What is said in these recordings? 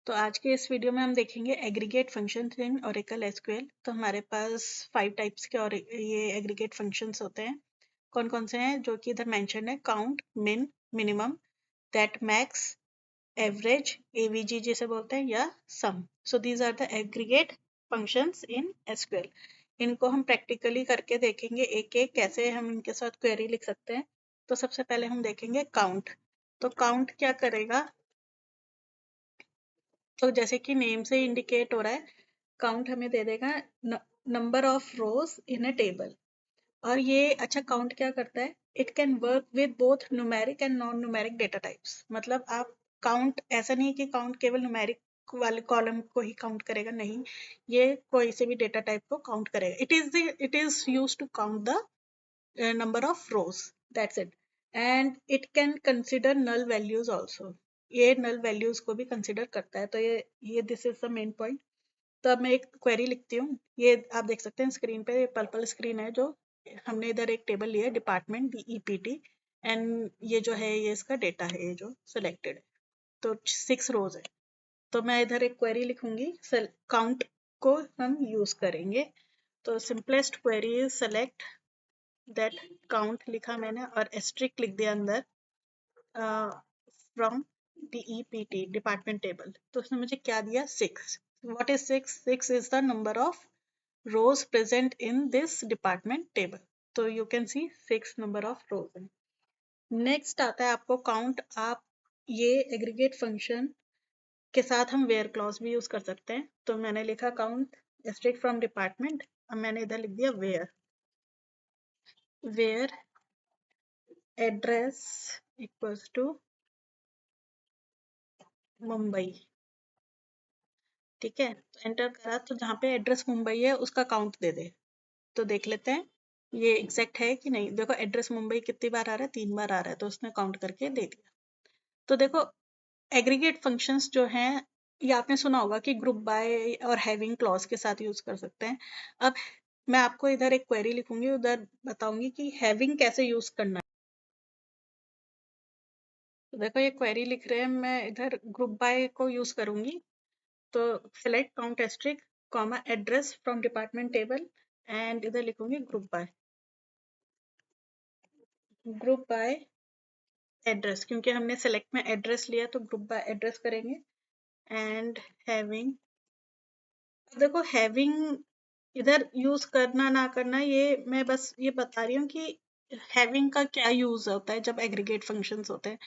तो आज के इस वीडियो में हम देखेंगे aggregate functions in Oracle SQL. तो हमारे पास 5 टाइप्स के और ये एग्रीगेट फंक्शंस होते हैं। कौन कौन से हैं जो कि इधर मेंशन है? Count, min, minimum, that, max, average, AVG जिसे बोलते हैं, या sum. So these are the aggregate functions in SQL. इनको हम प्रैक्टिकली करके देखेंगे एक एक कैसे हम इनके साथ क्वेरी लिख सकते हैं। तो सबसे पहले हम देखेंगे काउंट। तो काउंट क्या करेगा? तो जैसे कि नेम से इंडिकेट हो रहा है, काउंट हमें दे देगा number of rose in a table. और ये अच्छा काउंट क्या करता है? It can work with both numeric and non numeric data types. मतलब आप काउंट ऐसा नहीं कि काउंट केवल न्यूमेरिक वाले कॉलम को ही काउंट करेगा, नहीं, ये कोई से भी डेटा टाइप को काउंट करेगा। It is use to count the number of rows, that's it. And it can consider null values also. ये null values को भी consider करता है। तो ये this is the main point. तो अब मैं एक query लिखती हूँ। ये आप देख सकते हैं स्क्रीन पे, पर्पल स्क्रीन है जो हमने इधर एक टेबल लिया है, डिपार्टमेंट DEPT, एंड ये जो है ये इसका डेटा है, ये जो सिलेक्टेड है। तो 6 रोज है। तो मैं इधर एक क्वेरी लिखूंगी, काउंट को हम यूज करेंगे। तो simplest query is select that count लिखा मैंने और एस्ट्रिक लिख दिया अंदर फ्रॉम DEPT, डिपार्टमेंट टेबल। तो उसने मुझे क्या दिया? 6। What is 6? 6 is the number of rows present in this department table. तो you can see 6 number of rows. Next आता है आपको काउंट। आप ये एग्रीगेट फंक्शन के साथ हम वेयर क्लॉज भी यूज कर सकते हैं। तो मैंने लिखा काउंट एस्ट्रिक फ्रॉम डिपार्टमेंट, अब मैंने इधर लिख दिया where address equals to Mumbai. ठीक है, तो एंटर करा तो जहाँ पे एड्रेस मुंबई है उसका काउंट दे दे। तो देख लेते हैं ये एग्जैक्ट है कि नहीं। देखो एड्रेस मुंबई कितनी बार आ रहा है? 3 बार आ रहा है, तो उसने काउंट करके दे दिया। तो देखो एग्रीगेट फंक्शंस जो हैं, ये आपने सुना होगा कि ग्रुप बाय और हैविंग क्लॉज के साथ यूज कर सकते हैं। अब मैं आपको इधर एक क्वेरी लिखूंगी, उधर बताऊंगी कि हैविंग कैसे यूज करना है। तो देखो ये क्वेरी लिख रहे हैं, मैं इधर ग्रुप बाय को यूज करूंगी। तो select count asterisk comma address from department table, and इधर लिखूंगी ग्रुप बाय एड्रेस, क्योंकि हमने सेलेक्ट में एड्रेस लिया तो ग्रुप बाय एड्रेस करेंगे। एंड हैविंग, देखो हैविंग इधर यूज करना ना करना, ये मैं बस ये बता रही हूँ कि हैविंग का क्या यूज होता है जब एग्रीगेट फंक्शंस होते हैं।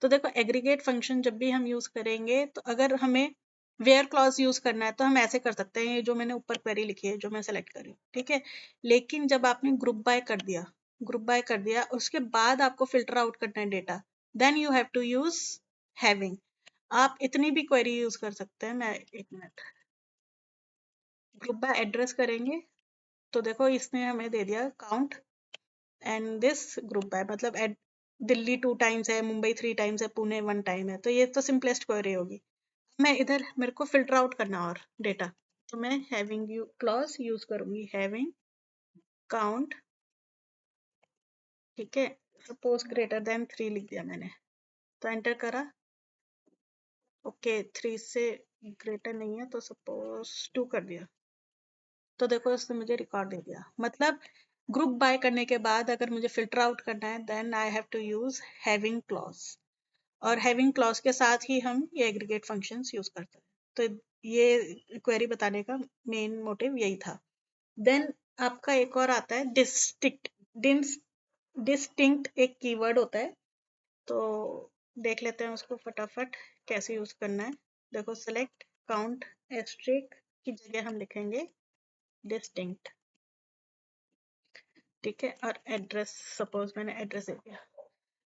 तो देखो एग्रीगेट फंक्शन जब भी हम यूज करेंगे, तो अगर हमें वेयर क्लॉज यूज करना है तो हम ऐसे कर सकते हैं, ये जो मैंने ऊपर क्वेरी लिखी है जो मैं सेलेक्ट कर रही हूँ, ठीक है। लेकिन जब आपने ग्रुप बाय कर दिया उसके बाद आपको फिल्टर आउट करना है data, then you have to use having. आप इतनी भी क्वेरी यूज कर सकते हैं। मैं एक मिनट, ग्रुप बाय एड्रेस करेंगे तो देखो इसने हमें दे दिया count and this group by, मतलब दिल्ली 2 टाइम्स है, मुंबई 3 टाइम्स है, पुणे 1 टाइम है। तो ये तो सिंपलेस्ट क्वेरी होगी। मैं इधर मेरे को फिल्टर आउट करना और डेटा, तो मैं हैविंग यू क्लॉज यूज करूंगी, हैविंग काउंट, ठीक है। सपोज ग्रेटर देन 3 लिख दिया मैंने, तो एंटर करा। ओके 3 से ग्रेटर नहीं है तो सपोज 2 कर दिया। तो देखो इसने मुझे रिकॉर्ड दे दिया। मतलब ग्रुप बाय करने के बाद अगर मुझे फिल्टर आउट करना है, then I have to use having clause. और हैविंग क्लॉज के साथ ही हम ये एग्रीगेट फंक्शंस यूज करते हैं। तो ये क्वेरी बताने का मेन मोटिव यही था। देन आपका एक और आता है डिस्टिंक्ट। डिस्टिंक्ट एक कीवर्ड होता है, तो देख लेते हैं उसको फटाफट कैसे यूज करना है। देखो सेलेक्ट काउंट एस्ट्रिक की जगह हम लिखेंगे डिस्टिंक्ट, ठीक है। और एड्रेस, सपोज मैंने एड्रेस दे दिया।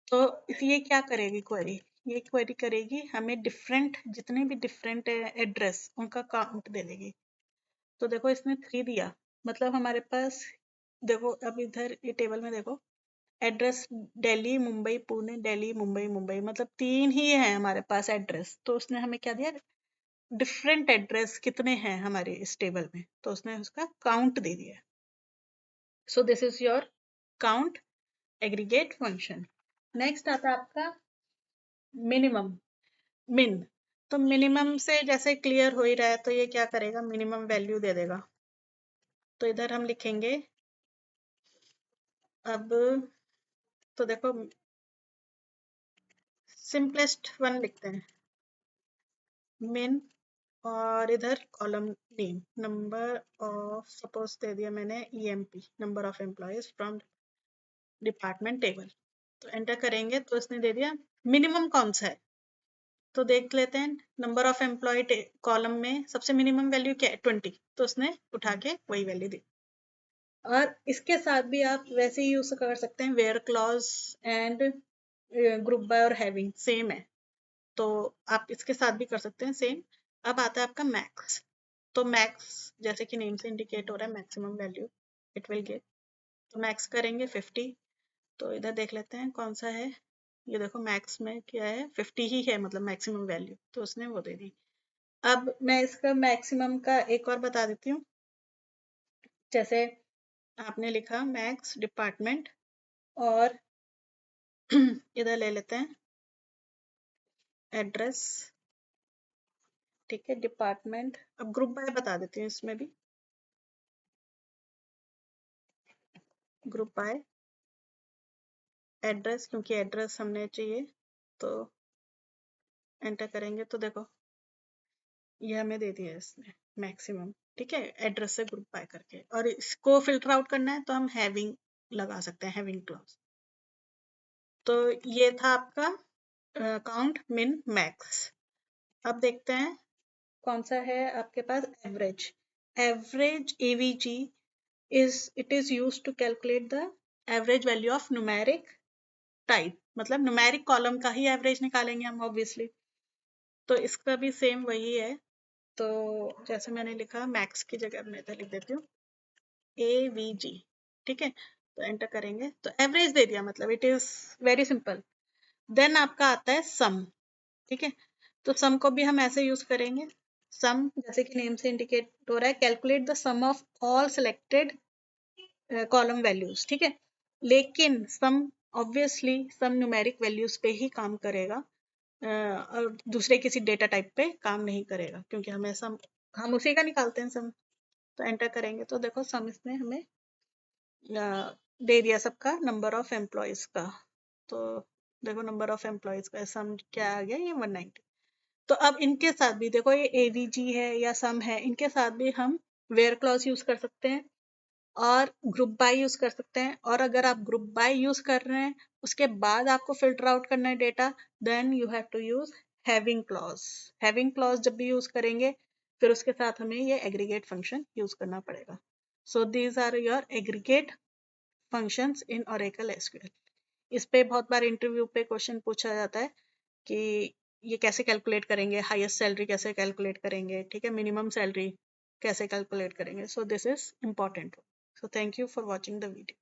तो ये क्या करेगी क्वेरी? ये क्वेरी करेगी हमें डिफरेंट, जितने भी डिफरेंट एड्रेस उनका काउंट दे देगी। तो देखो इसने 3 दिया, मतलब हमारे पास, देखो अब इधर ये टेबल में देखो एड्रेस दिल्ली मुंबई पुणे, दिल्ली मुंबई मुंबई, मतलब 3 ही है हमारे पास एड्रेस। तो उसने हमें क्या दिया? डिफरेंट एड्रेस कितने हैं हमारे इस टेबल में, तो उसने उसका काउंट दे दिया। So this is your count aggregate function. Next आता है आपका मिनिमम, मिन। तो मिनिमम से जैसे क्लियर हो ही रहा है, तो ये क्या करेगा, मिनिमम वैल्यू दे देगा। तो इधर हम लिखेंगे अब, तो देखो सिंपलेस्ट वन लिखते हैं, मिन, और इधर column name, number of, suppose they दिया मैंने EMP, number of employees from department table. तो एंटर करेंगे तो इसने दे दिया मिनिमम कौन सा है, तो देख लेते हैं। नंबर ऑफ एम्प्लॉय कॉलम में सबसे मिनिमम वैल्यू क्या है, 20, तो उसने उठा के वही वैल्यू दी। और इसके साथ भी आप वैसे ही यूज कर सकते हैं, where clause and group by और हैविंग सेम है, तो आप इसके साथ भी कर सकते हैं सेम। अब आता है आपका मैक्स। तो मैक्स जैसे कि नेम से इंडिकेट हो रहा है, maximum value it will get. तो मैक्स करेंगे 50। तो इधर देख लेते हैं कौन सा है, ये देखो मैक्स में क्या है, 50 ही है, मतलब मैक्सिमम वैल्यू, तो उसने वो दे दी। अब मैं इसका मैक्सिमम का एक और बता देती हूँ। जैसे आपने लिखा मैक्स डिपार्टमेंट, और इधर ले लेते हैं एड्रेस, ठीक है, डिपार्टमेंट। अब ग्रुप बाय बता देती हूँ इसमें भी, ग्रुप बाय एड्रेस, क्योंकि एड्रेस हमने चाहिए। तो एंटर करेंगे तो देखो ये हमें दे दिया इसने मैक्सिमम, ठीक है, एड्रेस से ग्रुप बाय करके। और इसको फिल्टर आउट करना है तो हम हैविंग लगा सकते हैं, हैविंग क्लॉज। तो ये था आपका काउंट, मिन, मैक्स। अब देखते हैं कौन सा है आपके पास, average. Average AVG it is used to calculate the average value of numeric type, मतलब न्यूमेरिक कॉलम का ही एवरेज निकालेंगे हम ऑब्वियसली। तो इसका भी सेम वही है। तो जैसे मैंने लिखा मैक्स की जगह मैं इधर लिख देती हूँ AVG, ठीक है। तो एंटर करेंगे तो एवरेज दे दिया, मतलब it is very simple. Then आपका आता है सम, ठीक है। तो सम को भी हम ऐसे यूज करेंगे, सम जैसे कि नेम से इंडिकेट हो रहा है, calculate the sum of all selected column values, ठीक है। लेकिन sum obviously sum numeric values पे ही काम करेगा, और दूसरे किसी डेटा टाइप पे काम नहीं करेगा, क्योंकि हमें सम, हम उसी का निकालते हैं सम। तो एंटर करेंगे तो देखो सम इसने हमें दे दिया सबका नंबर ऑफ एम्प्लॉयज का। तो देखो नंबर ऑफ एम्प्लॉयज का सम क्या आ गया, ये 190। तो अब इनके साथ भी देखो, ये AVG है या सम है, इनके साथ भी हम वेयर क्लॉज यूज कर सकते हैं और ग्रुप बाय यूज कर सकते हैं। और अगर आप ग्रुप बाय यूज कर रहे हैं, उसके बाद आपको फिल्टर आउट करना है data, then you have to use having clause. Having clause जब भी यूज करेंगे, फिर उसके साथ हमें ये एग्रीगेट फंक्शन यूज करना पड़ेगा। So these are your aggregate functions in Oracle SQL। इस पे बहुत बार इंटरव्यू पे क्वेश्चन पूछा जाता है कि ये कैसे कैलकुलेट करेंगे, हाईएस्ट सैलरी कैसे कैलकुलेट करेंगे, ठीक है, मिनिमम सैलरी कैसे कैलकुलेट करेंगे। So this is important. So thank you for watching the video.